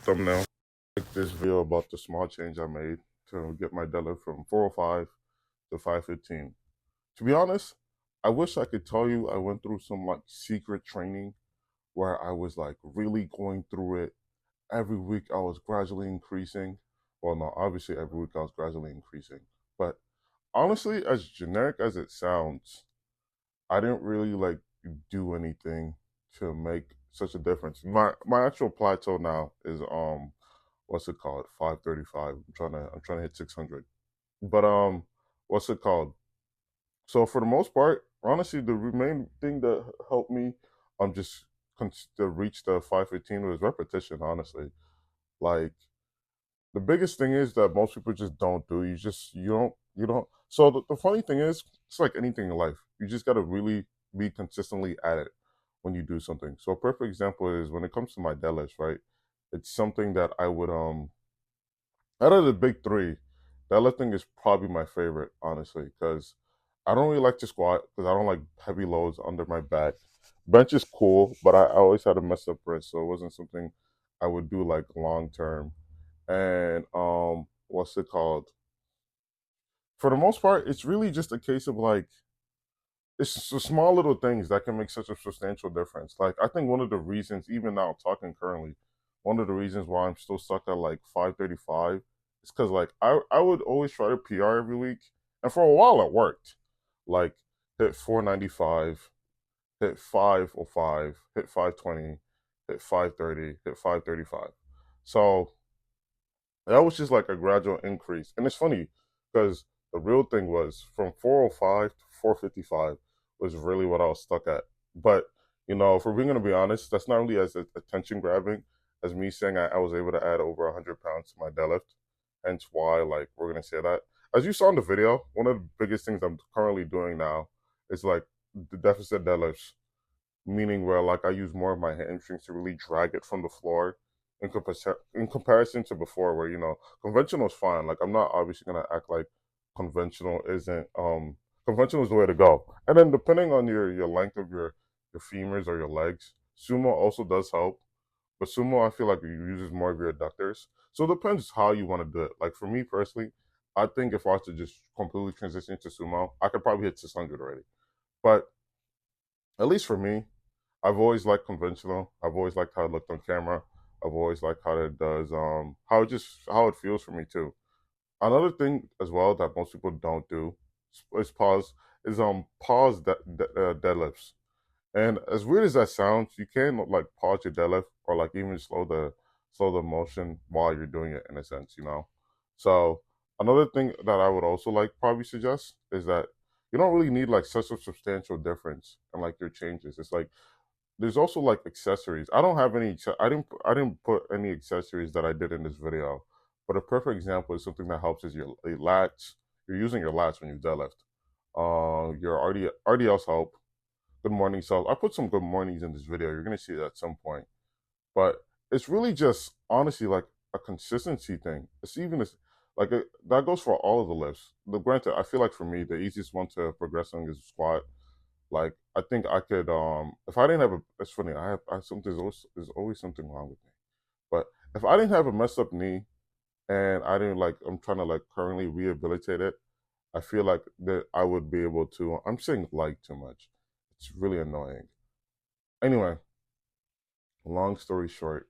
thumbnail. Like this video about the small change I made to get my deadlift from 405 to 515. To be honest, I wish I could tell you I went through some like secret training where I was like really going through it. Every week I was gradually increasing. Well, no, obviously every week I was gradually increasing. But honestly, as generic as it sounds, I didn't really like do anything to make such a difference. My actual plateau now is what's it called? 535. I'm trying to hit 600. But what's it called? So for the most part, honestly, the main thing that helped me just to reach the 515 was repetition, honestly. Like the biggest thing is that most people just don't do. You don't. So the funny thing is, it's like anything in life. You just got to really be consistently at it when you do something. So a perfect example is when it comes to my deadlifts, right? It's something that I would out of the big three, deadlifting is probably my favorite, honestly, because I don't really like to squat because I don't like heavy loads under my back. Bench is cool, but I always had a messed up wrist, so it wasn't something I would do like long term. And what's it called? For the most part, it's really just a case of like it's the small little things that can make such a substantial difference. Like I think one of the reasons, even now talking currently, one of the reasons why I'm still stuck at like 535 is because like I would always try to PR every week, and for a while it worked. Like hit 495, hit 505, hit 520, hit 530, hit 535. So that was just like a gradual increase. And it's funny because the real thing was from 405 to 455 was really what I was stuck at. But, if we're being going to be honest, that's not really as attention grabbing as me saying I was able to add over 100 pounds to my deadlift. Hence why, like, we're going to say that. As you saw in the video, one of the biggest things I'm currently doing now is like the deficit deadlifts, meaning where like I use more of my hamstrings to really drag it from the floor in comparison to before, where conventional is fine. Like I'm not obviously gonna act like conventional isn't conventional is the way to go. And then depending on your length of your femurs or your legs, sumo also does help. But sumo, I feel like it uses more of your adductors. So it depends how you want to do it. Like for me personally, I think if I was to just completely transition to sumo, I could probably hit 600 already. But at least for me, I've always liked conventional. I've always liked how it looked on camera. I've always liked how it does, how it feels for me too. Another thing as well that most people don't do is deadlifts. And as weird as that sounds, you can like pause your deadlift or like even slow the motion while you're doing it in a sense. So another thing that I would also like probably suggest is that you don't really need like such a substantial difference in like your changes. It's like there's also like accessories. I don't have any. I didn't put any accessories that I did in this video. But a perfect example is something that helps is your lats. You're using your lats when you deadlift. Your RDLs help. Good morning self. I put some good mornings in this video. You're gonna see that at some point. But it's really just honestly like a consistency thing. It's even this that goes for all of the lifts. The granted, I feel like for me the easiest one to progress on is squat. Like I think I could if I didn't have a it's funny, I have something there's always something wrong with me. But if I didn't have a messed up knee and I didn't like I'm trying to like currently rehabilitate it, I feel like that I would be able to I'm saying like too much. It's really annoying. Anyway, long story short,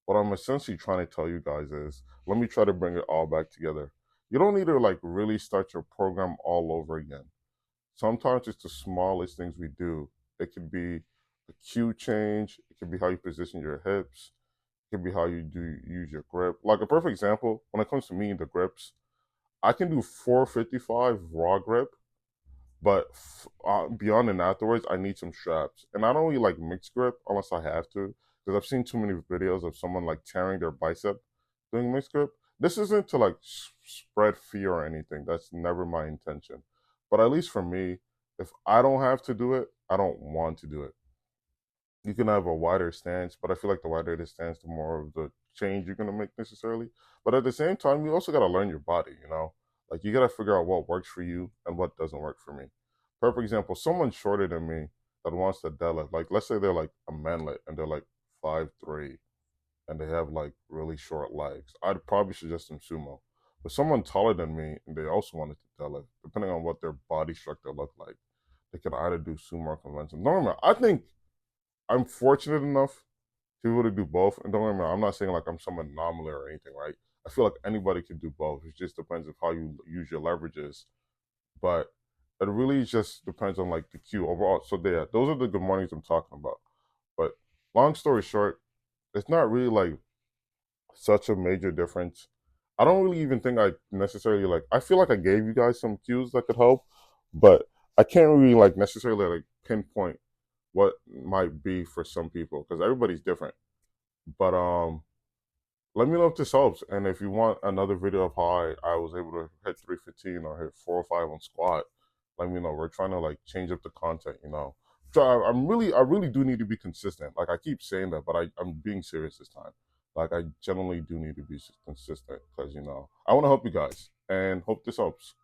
what I'm essentially trying to tell you guys is let me try to bring it all back together. You don't need to like really start your program all over again. Sometimes it's the smallest things we do. It could be a cue change. It could be how you position your hips. It could be how you do use your grip. Like a perfect example, when it comes to me, the grips, I can do 455 raw grip, but beyond and afterwards, I need some straps. And I don't really like mixed grip unless I have to, because I've seen too many videos of someone like tearing their bicep doing mixed grip. This isn't to like spread fear or anything. That's never my intention. But at least for me, if I don't have to do it, I don't want to do it. You can have a wider stance, but I feel like the wider the stance, the more of the change you're gonna make necessarily. But at the same time, you also gotta learn your body. Like you gotta figure out what works for you and what doesn't work for me. Perfect example, someone shorter than me that wants to deadlift, like let's say they're like a manlet and they're like 5'3", and they have like really short legs, I'd probably suggest them sumo. But someone taller than me and they also wanted to deadlift, depending on what their body structure looked like, they could either do sumo or conventional. Normally, I think I'm fortunate enough to be able to do both. And don't get me wrong, I'm not saying like I'm some anomaly or anything, right? I feel like anybody can do both. It just depends on how you use your leverages. But it really just depends on like the cue overall. So there, those are the good mornings I'm talking about. But long story short, it's not really like such a major difference. I don't really even think I necessarily like. I feel like I gave you guys some cues that could help, but I can't really like necessarily like pinpoint what might be for some people because everybody's different. But let me know if this helps, and if you want another video of how I was able to hit 315 or hit 405 on squat, let me know. We're trying to like change up the content, you know. So I really do need to be consistent. Like I keep saying that, but I'm being serious this time. Like I generally do need to be consistent because you know I want to help you guys and hope this helps.